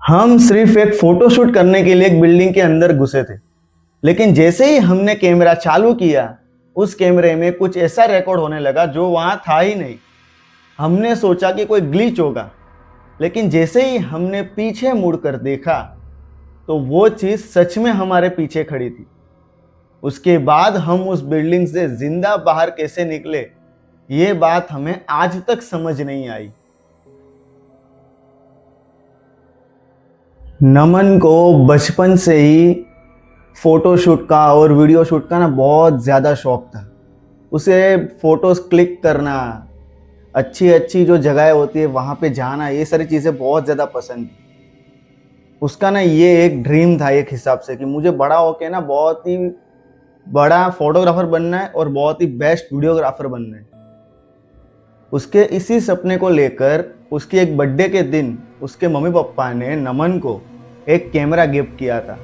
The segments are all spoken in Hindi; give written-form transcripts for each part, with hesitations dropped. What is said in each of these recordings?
हम सिर्फ एक फोटोशूट करने के लिए एक बिल्डिंग के अंदर घुसे थे, लेकिन जैसे ही हमने कैमरा चालू किया, उस कैमरे में कुछ ऐसा रिकॉर्ड होने लगा जो वहां था ही नहीं। हमने सोचा कि कोई ग्लिच होगा, लेकिन जैसे ही हमने पीछे मुड़कर देखा तो वो चीज सच में हमारे पीछे खड़ी थी। उसके बाद हम उस बिल्डिंग से जिंदा बाहर कैसे निकले, ये बात हमें आज तक समझ नहीं आई। नमन को बचपन से ही फोटो शूट का और वीडियो शूट का ना बहुत ज़्यादा शौक था। उसे फोटोज क्लिक करना, अच्छी अच्छी जो जगह होती है वहाँ पे जाना, ये सारी चीज़ें बहुत ज़्यादा पसंद थी। उसका ना ये एक ड्रीम था एक हिसाब से कि मुझे बड़ा होके ना बहुत ही बड़ा फोटोग्राफर बनना है और बहुत ही बेस्ट वीडियोग्राफर बनना है। उसके इसी सपने को लेकर उसके एक बर्थडे के दिन उसके मम्मी पापा ने नमन को एक कैमरा गिफ्ट किया था,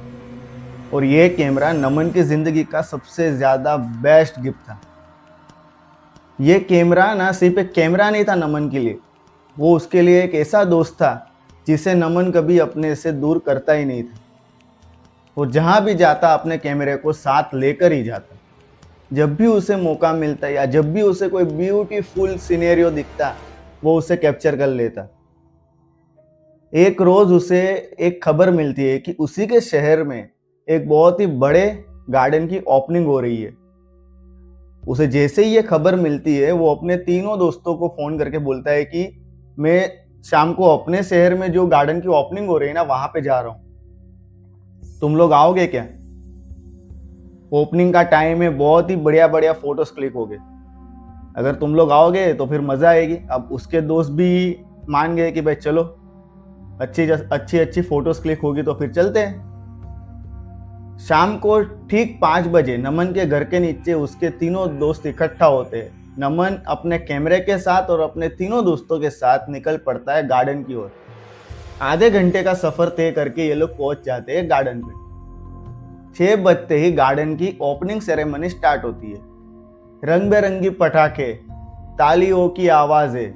और ये कैमरा नमन की ज़िंदगी का सबसे ज़्यादा बेस्ट गिफ्ट था। ये कैमरा ना सिर्फ एक कैमरा नहीं था नमन के लिए, वो उसके लिए एक ऐसा दोस्त था जिसे नमन कभी अपने से दूर करता ही नहीं था। वो जहाँ भी जाता अपने कैमरे को साथ लेकर ही जाता। जब भी उसे मौका मिलता या जब भी उसे कोई ब्यूटीफुल सिनेरियो दिखता, वो उसे कैप्चर कर लेता। एक रोज उसे एक खबर मिलती है कि उसी के शहर में एक बहुत ही बड़े गार्डन की ओपनिंग हो रही है। उसे जैसे ही ये खबर मिलती है, वो अपने तीनों दोस्तों को फोन करके बोलता है कि मैं शाम को अपने शहर में जो गार्डन की ओपनिंग हो रही है ना, वहां पे जा रहा हूं, तुम लोग आओगे क्या? ओपनिंग का टाइम है, बहुत ही बढ़िया बढ़िया फोटोज क्लिक हो गए। अगर तुम लोग आओगे तो फिर मजा आएगी। अब उसके दोस्त भी मान गए कि भाई चलो, अच्छी अच्छी अच्छी फोटोज क्लिक होगी तो फिर चलते हैं। शाम को ठीक 5 बजे नमन के घर के नीचे उसके तीनों दोस्त इकट्ठा होते हैं। नमन अपने कैमरे के साथ और अपने तीनों दोस्तों के साथ निकल पड़ता है गार्डन की ओर। आधे घंटे का सफर तय करके ये लोग पहुंच जाते हैं गार्डन पे। 6 बजते ही गार्डन की ओपनिंग सेरेमनी स्टार्ट होती है। रंग बिरंगी पटाखे, तालियों की आवाजें,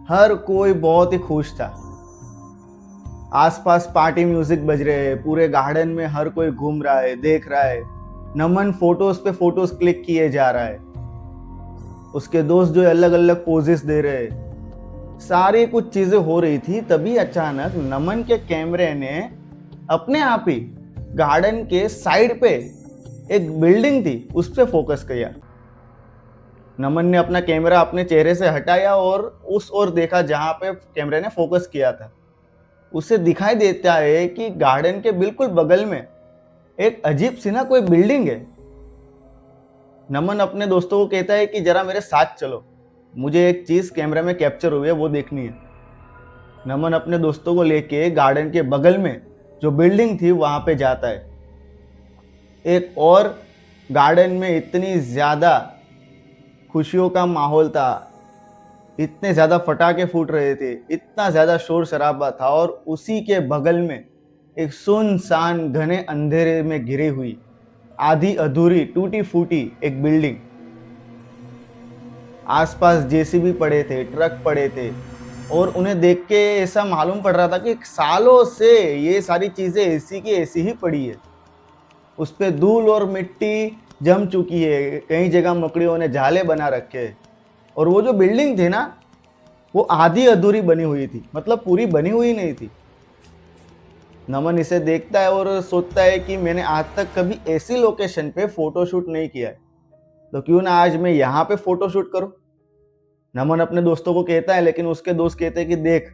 हर कोई बहुत ही खुश था। आसपास पार्टी म्यूजिक बज रहे हैं, पूरे गार्डन में हर कोई घूम रहा है, देख रहा है। नमन फोटोज पे फोटोज क्लिक किए जा रहा है। उसके दोस्त जो अलग अलग पोजेस दे रहे हैं, सारी कुछ चीजें हो रही थी। तभी अचानक नमन के कैमरे ने अपने आप ही गार्डन के साइड पे एक बिल्डिंग थी, उस पे फोकस किया। नमन ने अपना कैमरा अपने चेहरे से हटाया और उस ओर देखा जहां पे कैमरे ने फोकस किया था। उसे दिखाई देता है कि गार्डन के बिल्कुल बगल में एक अजीब सी ना कोई बिल्डिंग है। नमन अपने दोस्तों को कहता है कि जरा मेरे साथ चलो, मुझे एक चीज कैमरे में कैप्चर हुई है, वो देखनी है। नमन अपने दोस्तों को लेके गार्डन के बगल में जो बिल्डिंग थी वहां पे जाता है। एक और गार्डन में इतनी ज्यादा खुशियों का माहौल था, इतने ज़्यादा फटाके फूट रहे थे, इतना ज़्यादा शोर शराबा था, और उसी के बगल में एक सुनसान घने अंधेरे में घिरी हुई आधी अधूरी टूटी फूटी एक बिल्डिंग। आसपास जेसीबी पड़े थे, ट्रक पड़े थे, और उन्हें देख के ऐसा मालूम पड़ रहा था कि सालों से ये सारी चीज़ें ऐसी की ऐसी ही पड़ी है। उस पर धूल और मिट्टी जम चुकी है, कई जगह मकड़ियों ने जाले बना रखे हैं। और वो जो बिल्डिंग थी ना, वो आधी अधूरी बनी हुई थी, मतलब पूरी बनी हुई नहीं थी। नमन इसे देखता है और सोचता है कि मैंने आज तक कभी ऐसी लोकेशन पे फोटोशूट नहीं किया है, तो क्यों ना आज मैं यहाँ पे फोटोशूट करूं। नमन अपने दोस्तों को कहता है, लेकिन उसके दोस्त कहते हैं कि देख,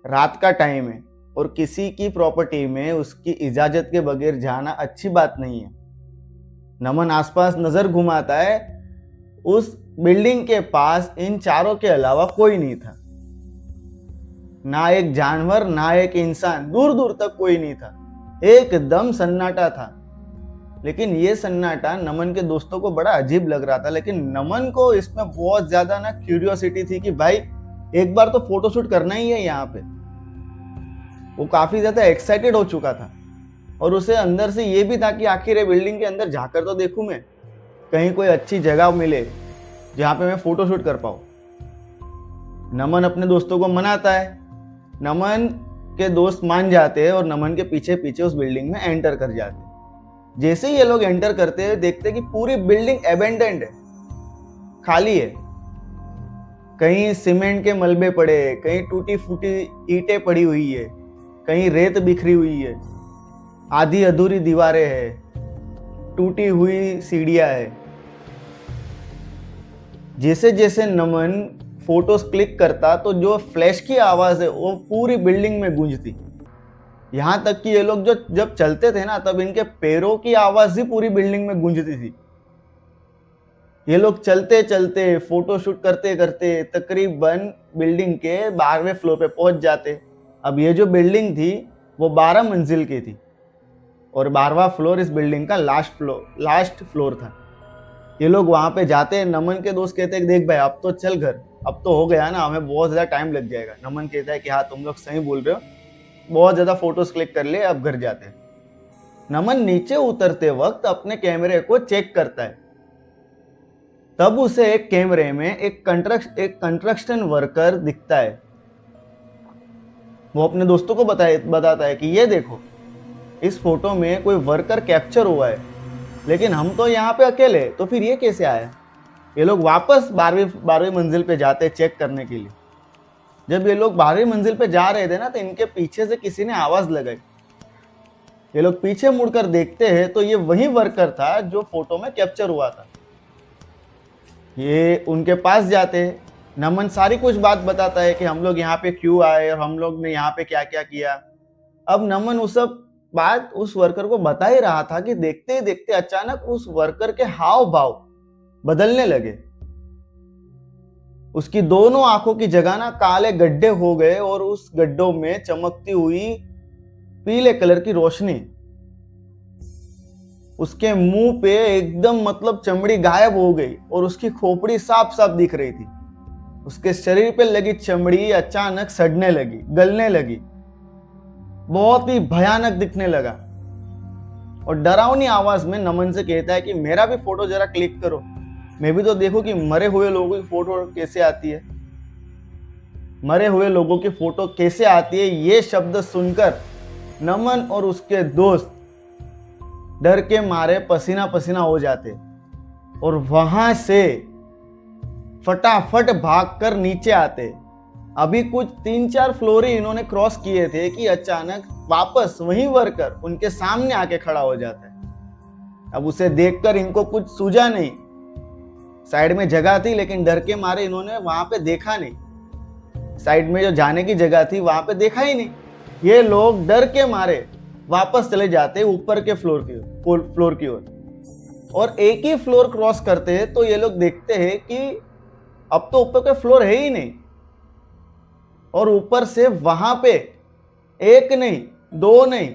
रात का टाइम है और किसी की प्रॉपर्टी में उसकी इजाजत के बगैर जाना अच्छी बात नहीं है। नमन आसपास नजर घुमाता है। उस बिल्डिंग के पास इन चारों के अलावा कोई नहीं था, ना एक जानवर, ना एक इंसान, दूर दूर तक कोई नहीं था। एकदम सन्नाटा था। लेकिन ये सन्नाटा नमन के दोस्तों को बड़ा अजीब लग रहा था। लेकिन नमन को इसमें बहुत ज्यादा ना क्यूरियोसिटी थी कि भाई एक बार तो फोटोशूट करना ही है यहाँ पे। वो काफी ज्यादा एक्साइटेड हो चुका था, और उसे अंदर से ये भी था कि आखिर ये बिल्डिंग के अंदर जाकर तो देखूं मैं, कहीं कोई अच्छी जगह मिले जहाँ पे मैं फोटोशूट कर पाऊँ। नमन अपने दोस्तों को मनाता है। नमन के दोस्त मान जाते हैं और नमन के पीछे पीछे उस बिल्डिंग में एंटर कर जाते हैं। जैसे ही ये लोग एंटर करते हैं देखते हैं कि पूरी बिल्डिंग एबेंडेंड है, खाली है। कहीं सीमेंट के मलबे पड़े, कहीं टूटी फूटी ईंटें पड़ी हुई है, कहीं रेत बिखरी हुई है, आधी अधूरी दीवारें हैं, टूटी हुई सीढ़ियां है। जैसे जैसे नमन फोटोज क्लिक करता तो जो फ्लैश की आवाज है वो पूरी बिल्डिंग में गूंजती। यहां तक कि ये लोग जो जब चलते थे ना तब इनके पैरों की आवाज ही पूरी बिल्डिंग में गूंजती थी। ये लोग चलते चलते फोटो शूट करते करते तकरीबन बिल्डिंग के 12वें फ्लोर पे पहुंच जाते। अब ये जो बिल्डिंग थी वो 12 मंजिल की थी और 12वां फ्लोर इस बिल्डिंग का लास्ट फ्लोर था। ये लोग वहां पे जाते। नमन के दोस्त कहते हैं देख भाई अब तो चल घर, अब तो हो गया ना, हमें बहुत ज्यादा टाइम लग जाएगा। नमन कहता है कि हाँ तुम लोग सही बोल रहे हो, बहुत ज्यादा फोटोज क्लिक कर लिए, अब घर जाते हैं। नमन नीचे उतरते वक्त अपने कैमरे को चेक करता है। तब उसे एक कैमरे में एक कंस्ट्रक्शन वर्कर दिखता है। वो अपने दोस्तों को बताता है कि ये देखो इस फोटो में कोई वर्कर कैप्चर हुआ है, लेकिन हम तो यहाँ पे अकेले, तो फिर ये कैसे आया। ये लोग वापस 12वीं मंजिल पे जाते चेक करने के लिए। जब ये लोग 12वीं मंजिल पे जा रहे थे ना तो इनके पीछे से किसी ने आवाज लगाई। ये लोग पीछे मुड़कर देखते हैं तो ये वही वर्कर था जो फोटो में कैप्चर हुआ था। ये उनके पास जाते। नमन सारी कुछ बात बताता है कि हम लोग यहाँ पे क्यों आए और हम लोग ने यहाँ पे क्या क्या किया। अब नमन उस सब बात उस वर्कर को बता ही रहा था कि देखते ही देखते अचानक उस वर्कर के हाव भाव बदलने लगे। उसकी दोनों आंखों की जगह ना काले गड्ढे हो गए और उस गड्ढों में चमकती हुई पीले कलर की रोशनी। उसके मुंह पे एकदम मतलब चमड़ी गायब हो गई और उसकी खोपड़ी साफ साफ दिख रही थी। उसके शरीर पे लगी चमड़ी अचानक सड़ने लगी, गलने लगी, बहुत ही भयानक दिखने लगा। और डरावनी आवाज में नमन से कहता है कि मेरा भी फोटो जरा क्लिक करो, मैं भी तो देखो कि मरे हुए लोगों की फोटो कैसे आती है। मरे हुए लोगों की फोटो कैसे आती है, ये शब्द सुनकर नमन और उसके दोस्त डर के मारे पसीना पसीना हो जाते और वहां से फटाफट भागकर नीचे आते। अभी कुछ 3-4 फ्लोर ही इन्होंने क्रॉस किए थे कि अचानक वापस वही वर्कर उनके सामने आके खड़ा हो जाता है। अब उसे देखकर इनको कुछ सूझा नहीं। साइड में जगह थी लेकिन डर के मारे इन्होंने वहां पे देखा नहीं। साइड में जो जाने की जगह थी वहां पे देखा ही नहीं। ये लोग डर के मारे वापस चले जाते ऊपर के फ्लोर की ओर। और एक ही फ्लोर क्रॉस करते हैं तो ये लोग देखते हैं कि अब तो ऊपर का फ्लोर है ही नहीं और ऊपर से वहां पे एक नहीं, दो नहीं,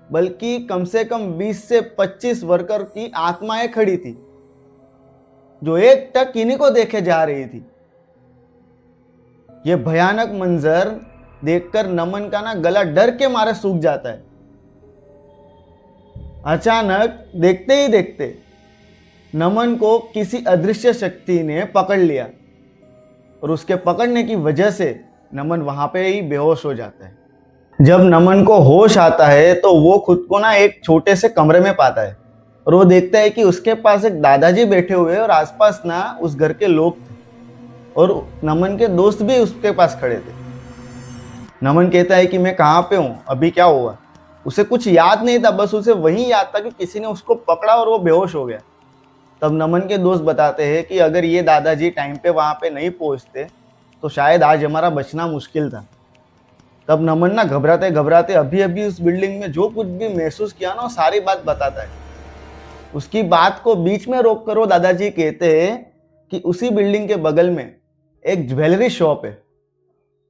बल्कि कम से कम 20 से 25 वर्कर की आत्माएं खड़ी थी जो एक टक इन्हीं को देखे जा रही थी। यह भयानक मंजर देखकर नमन का ना गला डर के मारे सूख जाता है। अचानक देखते ही देखते नमन को किसी अदृश्य शक्ति ने पकड़ लिया और उसके पकड़ने की वजह से नमन वहां पे ही बेहोश हो जाता है। जब नमन को होश आता है तो वो खुद को ना एक छोटे से कमरे में पाता है और वो देखता है कि उसके पास एक दादाजी बैठे हुए और आसपास ना उस घर के लोग थे और नमन के दोस्त भी उसके पास खड़े थे। नमन कहता है कि मैं कहाँ पे हूँ, अभी क्या हुआ। उसे कुछ याद नहीं था, बस उसे वही याद था कि किसी ने उसको पकड़ा और वो बेहोश हो गया। तब नमन के दोस्त बताते हैं कि अगर ये दादाजी टाइम पे वहां पे नहीं पहुंचते तो शायद आज हमारा बचना मुश्किल था। तब नमन ना घबराते घबराते अभी अभी उस बिल्डिंग में जो कुछ भी महसूस किया ना वो सारी बात बताता है। उसकी बात को बीच में रोक कर वो दादाजी कहते हैं कि उसी बिल्डिंग के बगल में एक ज्वेलरी शॉप है,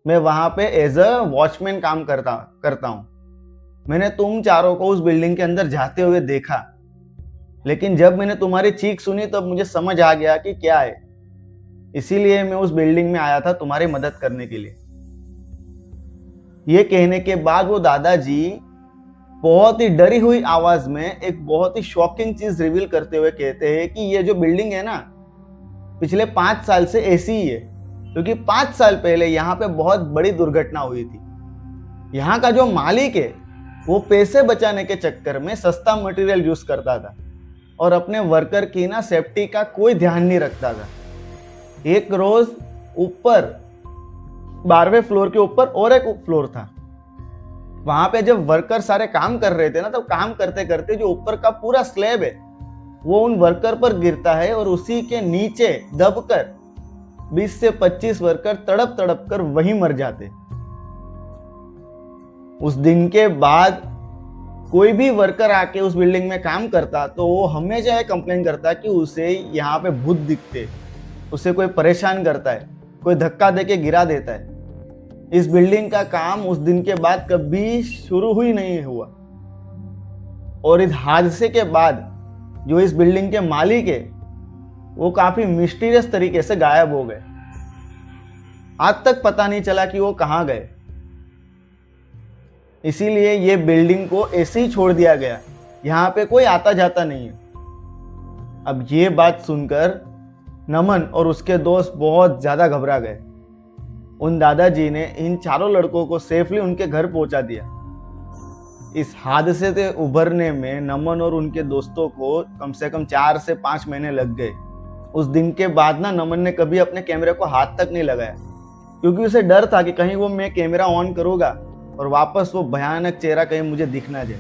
मैं वहां पे एज अ वॉचमैन काम करता हूँ। मैंने तुम चारों को उस बिल्डिंग के अंदर जाते हुए देखा, लेकिन जब मैंने तुम्हारी चीख सुनी तब मुझे समझ आ गया कि क्या है, इसीलिए मैं उस बिल्डिंग में आया था तुम्हारी मदद करने के लिए। ये कहने के बाद वो दादाजी बहुत ही डरी हुई आवाज में एक बहुत ही शॉकिंग चीज रिवील करते हुए कहते हैं कि ये जो बिल्डिंग है ना पिछले 5 साल से ऐसी ही है, क्योंकि 5 साल पहले यहाँ पे बहुत बड़ी दुर्घटना हुई थी। यहाँ का जो मालिक है वो पैसे बचाने के चक्कर में सस्ता मटेरियल यूज करता था और अपने वर्कर की ना सेफ्टी का कोई ध्यान नहीं रखता था। एक रोज ऊपर 12वें फ्लोर के ऊपर और एक फ्लोर था, वहां पे जब वर्कर सारे काम कर रहे थे ना, तो काम करते करते जो ऊपर का पूरा स्लैब है वो उन वर्कर पर गिरता है और उसी के नीचे दबकर 20 से 25 वर्कर तड़प तड़प कर वहीं मर जाते। उस दिन के बाद कोई भी वर्कर आके उस बिल्डिंग में काम करता तो वो हमेशा ये कंप्लेन करता कि उसे यहाँ पे भूत दिखते, उसे कोई परेशान करता है, कोई धक्का देके गिरा देता है। इस बिल्डिंग का काम उस दिन के बाद कभी शुरू ही नहीं हुआ और इस हादसे के बाद जो इस बिल्डिंग के मालिक है वो काफी मिस्टीरियस तरीके से गायब हो गए। आज तक पता नहीं चला कि वो कहाँ गए। इसीलिए ये बिल्डिंग को ऐसे ही छोड़ दिया गया, यहाँ पे कोई आता जाता नहीं है। अब ये बात सुनकर नमन और उसके दोस्त बहुत ज्यादा घबरा गए। उन दादाजी ने इन चारों लड़कों को सेफली उनके घर पहुंचा दिया। इस हादसे से उभरने में नमन और उनके दोस्तों को कम से कम 4 से 5 महीने लग गए। उस दिन के बाद ना नमन ने कभी अपने कैमरे को हाथ तक नहीं लगाया, क्योंकि उसे डर था कि कहीं वो मैं कैमरा ऑन करूंगा और वापस वो भयानक चेहरा कहीं मुझे दिख ना जाए।